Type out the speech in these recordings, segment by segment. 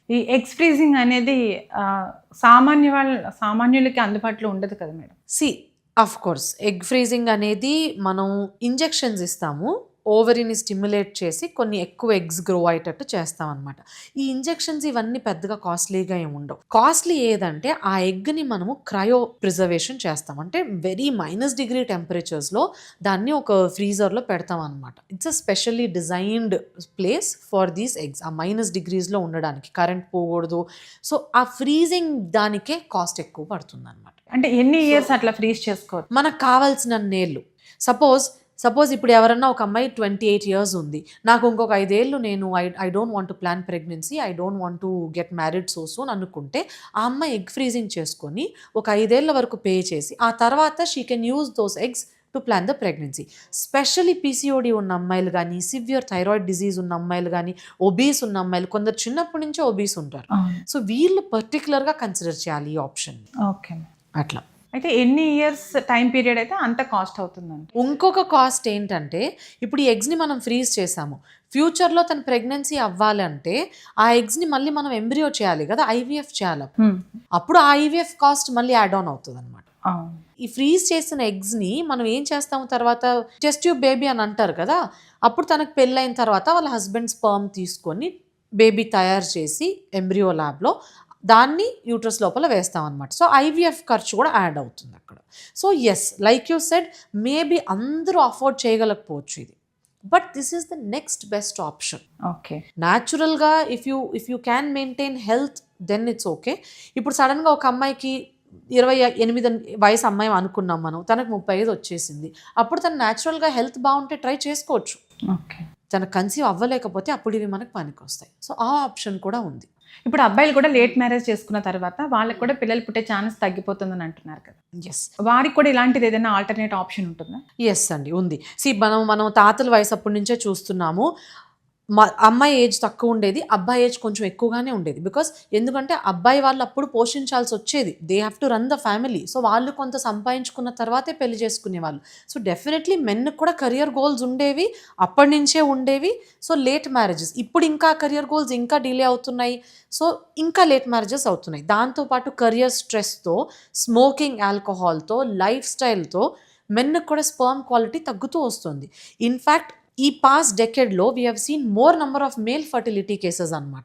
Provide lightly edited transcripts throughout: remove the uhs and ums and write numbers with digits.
ఈ eggs freezing అనేది సామాన్యులకి అందుబాటులో ఉండదు కదా madam? See of course egg freezing అనేది మనం ఇంజెక్షన్స్ ఇస్తాము. ఓవరీని స్టిమ్యులేట్ చేసి కొన్ని ఎక్కువ ఎగ్స్ గ్రో అయ్యేటట్టు చేస్తాం అనమాట. ఈ ఇంజెక్షన్స్ ఇవన్నీ పెద్దగా కాస్ట్లీగా ఏమి ఉండవు. కాస్ట్లీ ఏదంటే ఆ ఎగ్ని మనము క్రయో ప్రిజర్వేషన్ చేస్తాం. అంటే వెరీ -డిగ్రీ టెంపరేచర్స్లో దాన్ని ఒక ఫ్రీజర్లో పెడతాం అనమాట. It's a specially designed place for these eggs. ఆ -డిగ్రీస్లో ఉండడానికి, కరెంట్ పోకూడదు. సో ఆ ఫ్రీజింగ్ దానికే కాస్ట్ ఎక్కువ పడుతుంది అనమాట. అంటే ఎన్ని ఇయర్స్ అట్లా ఫ్రీజ్ చేసుకోవచ్చు? మనకు కావాల్సిన నేళ్ళు సపోజ్ ఇప్పుడు ఎవరన్నా ఒక అమ్మాయి 28 years ఉంది, నాకు ఇంకొక 5 ఏళ్ళు నేను I don't want to plan pregnancy, I don't want to get married so soon అనుకుంటే ఆ అమ్మాయి ఎగ్ ఫ్రీజింగ్ చేసుకొని ఒక 5 ఏళ్ల వరకు పే చేసి ఆ తర్వాత she can use those eggs to plan the pregnancy. Specially PCOD ఉన్న అమ్మాయిలు కానీ, సివియర్ థైరాయిడ్ డిజీజ్ ఉన్న అమ్మాయిలు కానీ, ఒబీస్ ఉన్న అమ్మాయిలు, కొందరు చిన్నప్పటి నుంచే ఒబీస్ ఉంటారు. సో వీళ్ళు పర్టికులర్గా కన్సిడర్ చేయాలి ఈ ఆప్షన్. ఓకే, అట్లా. అయితే ఎన్ని ఇయర్స్ టైం పీరియడ్ అయితే అంత కాస్ట్ అవుతుందండి? ఇంకొక కాస్ట్ ఏంటంటే, ఇప్పుడు ఈ ఎగ్స్ని మనం ఫ్రీజ్ చేసాము, ఫ్యూచర్లో తన ప్రెగ్నెన్సీ అవ్వాలంటే ఆ ఎగ్స్ని మళ్ళీ మనం ఎంబ్రియో చేయాలి కదా, ఐవీఎఫ్ చేయాలి. అప్పుడు ఆ ఐవీఎఫ్ కాస్ట్ మళ్ళీ యాడ్ ఆన్ అవుతుంది అనమాట. ఈ ఫ్రీజ్ చేసిన ఎగ్స్ని మనం ఏం చేస్తాము, తర్వాత టెస్ట్ ట్యూబ్ బేబీ అని అంటారు కదా, అప్పుడు తనకు పెళ్ళైన తర్వాత వాళ్ళ హస్బెండ్ స్పర్మ్ తీసుకొని బేబీ తయారు చేసి ఎంబ్రియో ల్యాబ్లో దాన్ని యూట్రస్ లోపల వేస్తాం అనమాట. సో ఐవీఎఫ్ ఖర్చు కూడా యాడ్ అవుతుంది అక్కడ. So yes, like you said, maybe అందరూ అఫోర్డ్ చేయగలకపోవచ్చు ఇది, but this is the next best option. Okay, న్యాచురల్గా if you can maintain health then it's okay. ఇప్పుడు సడన్గా ఒక అమ్మాయికి 28 వయసు అమ్మాయి అనుకున్నాం మనం, తనకు 35 వచ్చేసింది, అప్పుడు తను న్యాచురల్గా హెల్త్ బాగుంటే ట్రై చేసుకోవచ్చు. ఓకే, తనకు కన్సీవ్ అవ్వలేకపోతే అప్పుడు ఇవి మనకు పనికి వస్తాయి. సో ఆ ఆప్షన్ కూడా ఉంది. ఇప్పుడు అబ్బాయిలు కూడా లేట్ మ్యారేజ్ చేసుకున్న తర్వాత వాళ్ళకి కూడా పిల్లలు పుట్టే ఛాన్స్ తగ్గిపోతుందని అంటున్నారు కదా, ఎస్, వారికి కూడా ఇలాంటిది ఏదైనా ఆల్టర్నేట్ ఆప్షన్ ఉంటుందా? ఎస్ అండి, ఉంది. మనం తాతల వయసు అప్పటి నుంచే చూస్తున్నాము. అమ్మాయి ఏజ్ తక్కువ ఉండేది, అబ్బాయి ఏజ్ కొంచెం ఎక్కువగానే ఉండేది. బికాస్ ఎందుకంటే అబ్బాయి వాళ్ళు అప్పుడు పోషించాల్సి వచ్చేది, they have to run the family. So వాళ్ళు కొంత సంపాదించుకున్న తర్వాతే పెళ్లి చేసుకునేవాళ్ళు. సో డెఫినెట్లీ మెన్కి కూడా కెరియర్ గోల్స్ ఉండేవి, అప్పటి నుంచే ఉండేవి. సో లేట్ మ్యారేజెస్, ఇప్పుడు ఇంకా కెరియర్ గోల్స్ ఇంకా డిలే అవుతున్నాయి. సో ఇంకా లేట్ మ్యారేజెస్ అవుతున్నాయి. దాంతోపాటు కెరియర్ స్ట్రెస్తో, స్మోకింగ్, ఆల్కహాల్తో, లైఫ్ స్టైల్తో మెన్కి కూడా స్పర్మ్ క్వాలిటీ తగ్గుతూ వస్తుంది. ఇన్ఫ్యాక్ట్ ఈ పాస్ట్ డెకేడ్లో we have seen more number of male fertility cases అనమాట.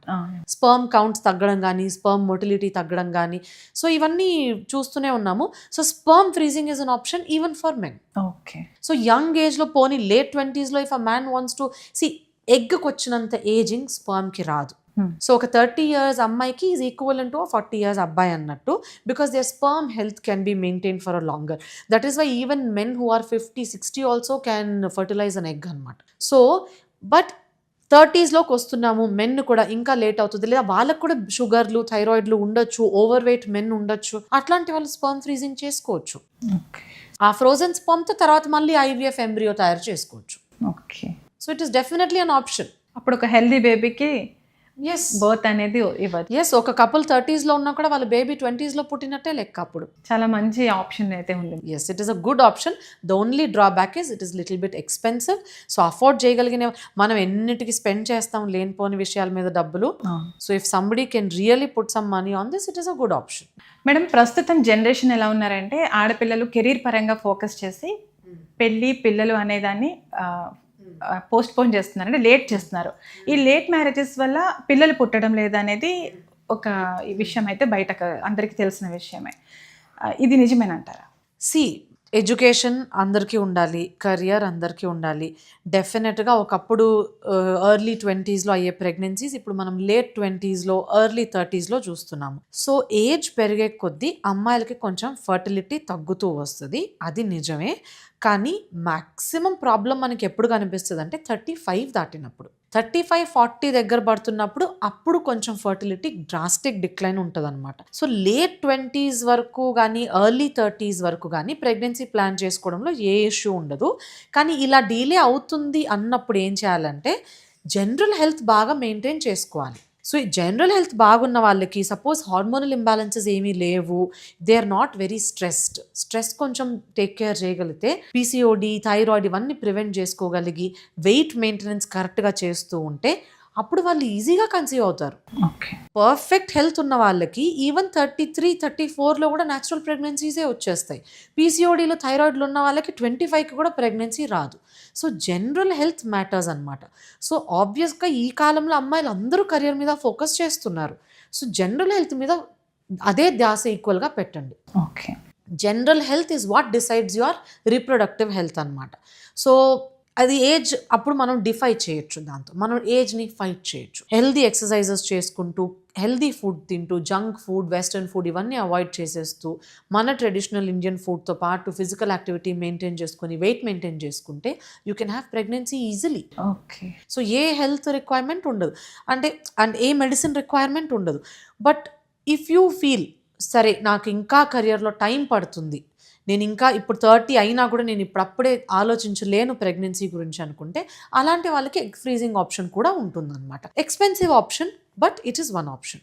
స్పర్మ్ కౌంట్స్ తగ్గడం కానీ, స్పర్మ్ మొటిలిటీ తగ్గడం కానీ, సో ఇవన్నీ చూస్తూనే ఉన్నాము. So sperm freezing is an option even for men. Okay, so young ఏజ్లో, పోనీ లేట్ 20sలో if a man wants to ఎగ్కి వచ్చినంత ఏజింగ్ స్పర్మ్కి రాదు. సో ఒక 30 years అమ్మాయికి ఈజ్ ఈక్వలెంట్ టు 40 years అబ్బాయి అన్నట్టు, because there sperm health can be maintain for a longer. That is why even men who are 50-60 also can fertilize an egg అనమాట. So but 30sలోకి వస్తున్నాము, men కూడా ఇంకా late అవుతుంది, లేదా వాళ్ళకు కూడా షుగర్లు, థైరాయిడ్లు ఉండొచ్చు, ఓవర్ వెయిట్ మెన్ ఉండొచ్చు, అట్లాంటి వాళ్ళు స్పర్మ్ ఫ్రీజింగ్ చేసుకోవచ్చు. ఆ ఫ్రోజన్ స్పర్మ్తో తర్వాత మళ్ళీ ఐవీఎఫ్ ఎంబ్రియో తయారు చేసుకోవచ్చు. Okay, so it is definitely an option. అప్పుడు ఒక హెల్దీ బేబీకి ఎస్, బర్త్ అనేది ఇవ్వచ్చు. ఎస్, ఒక కపుల్ 30sలో ఉన్నా కూడా వాళ్ళ బేబీ 20sలో పుట్టినట్టే లెక్క అప్పుడు. చాలా మంచి ఆప్షన్ అయితే ఉంది. Yes, it is a good option. The only drawback is it is little bit expensive. So afford చేయగలిగిన మనం ఎన్నిటికి స్పెండ్ చేస్తాం లేనిపోని విషయాల మీద డబ్బులు. So if somebody can really put some money on this, it is a good option. Madam, ప్రస్తుతం generation ఎలా ఉన్నారంటే ఆడపిల్లలు కెరీర్ పరంగా ఫోకస్ చేసి పెళ్ళి, పిల్లలు అనేదాన్ని పోస్ట్ పోన్ చేస్తున్నారు, అంటే లేట్ చేస్తున్నారు. ఈ లేట్ మ్యారేజెస్ వల్ల పిల్లలు పుట్టడం లేదనేది ఒక విషయం అయితే బయటకు అందరికీ తెలిసిన విషయమే. ఇది నిజమేనంటారా? ఎడ్యుకేషన్ అందరికీ ఉండాలి, కెరియర్ అందరికీ ఉండాలి. డెఫినెట్గా ఒకప్పుడు ఎర్లీ 20sలో అయ్యే ప్రెగ్నెన్సీస్ ఇప్పుడు మనం లేట్ 20sలో, ఎర్లీ 30sలో చూస్తున్నాము. సో ఏజ్ పెరిగే కొద్దీ అమ్మాయిలకి కొంచెం ఫర్టిలిటీ తగ్గుతూ వస్తుంది, అది నిజమే. కానీ మ్యాక్సిమం ప్రాబ్లం మనకి ఎప్పుడు కనిపిస్తుంది అంటే 35 దాటినప్పుడు, 35-40 దగ్గర పడుతున్నప్పుడు అప్పుడు కొంచెం ఫర్టిలిటీ డ్రాస్టిక్ డిక్లైన్ ఉంటుంది అనమాట. సో లేట్ 20s వరకు కానీ, ఎర్లీ 30s వరకు కానీ ప్రెగ్నెన్సీ ప్లాన్ చేసుకోవడంలో ఏ ఇష్యూ ఉండదు. కానీ ఇలా డిలే అవుతుంది అన్నప్పుడు ఏం చేయాలంటే జనరల్ హెల్త్ బాగా మెయింటైన్ చేసుకోవాలి. సో ఈ జనరల్ హెల్త్ బాగున్న వాళ్ళకి, సపోజ్ హార్మోనల్ ఇంబ్యాలెన్సెస్ ఏమీ లేవు, they are not very stress కొంచెం టేక్ కేర్ చేయగలిగితే, పీసీఓడి, థైరాయిడ్ ఇవన్నీ ప్రివెంట్ చేసుకోగలిగి వెయిట్ మెయింటెనెన్స్ కరెక్ట్గా చేస్తూ ఉంటే అప్పుడు వాళ్ళు ఈజీగా కన్సీవ్ అవుతారు. ఓకే. పర్ఫెక్ట్ హెల్త్ ఉన్న వాళ్ళకి ఈవెన్ 33-34లో కూడా న్యాచురల్ ప్రెగ్నెన్సీసే వచ్చేస్తాయి. పీసీఓడీలో థైరాయిడ్లు ఉన్న వాళ్ళకి 25కి కూడా ప్రెగ్నెన్సీ రాదు. సో జనరల్ హెల్త్ మ్యాటర్స్ అనమాట. సో ఆబ్వియస్గా ఈ కాలంలో అమ్మాయిలు అందరూ కెరియర్ మీద ఫోకస్ చేస్తున్నారు. సో జనరల్ హెల్త్ మీద అదే ధ్యాస ఈక్వల్గా పెట్టండి. Okay. General health is what decides your reproductive health అనమాట. సో అది ఏజ్ అప్పుడు మనం డిఫై చేయొచ్చు, దాంతో మనం ఏజ్ని ఫైట్ చేయొచ్చు. హెల్దీ ఎక్సర్సైజెస్ చేసుకుంటూ, హెల్దీ ఫుడ్ తింటూ, జంక్ ఫుడ్, వెస్ట్రన్ ఫుడ్ ఇవన్నీ అవాయిడ్ చేసేస్తూ, మన ట్రెడిషనల్ ఇండియన్ ఫుడ్తో పాటు ఫిజికల్ యాక్టివిటీ మెయింటైన్ చేసుకుని, వెయిట్ మెయింటైన్ చేసుకుంటే you can have pregnancy easily. Okay. So A health requirement ఉండదు, అండ్ ఏ మెడిసిన్ రిక్వైర్మెంట్ ఉండదు. బట్ ఇఫ్ యూ ఫీల్ సరే నాకు ఇంకా కెరియర్లో టైం పడుతుంది, నేను ఇంకా ఇప్పుడు 30 అయినా కూడా నేను ఇప్పుడప్పుడే ఆలోచించలేను ప్రెగ్నెన్సీ గురించి అనుకుంటే, అలాంటి వాళ్ళకి ఎగ్ ఫ్రీజింగ్ ఆప్షన్ కూడా ఉంటుందన్నమాట. Expensive option, but it is one option.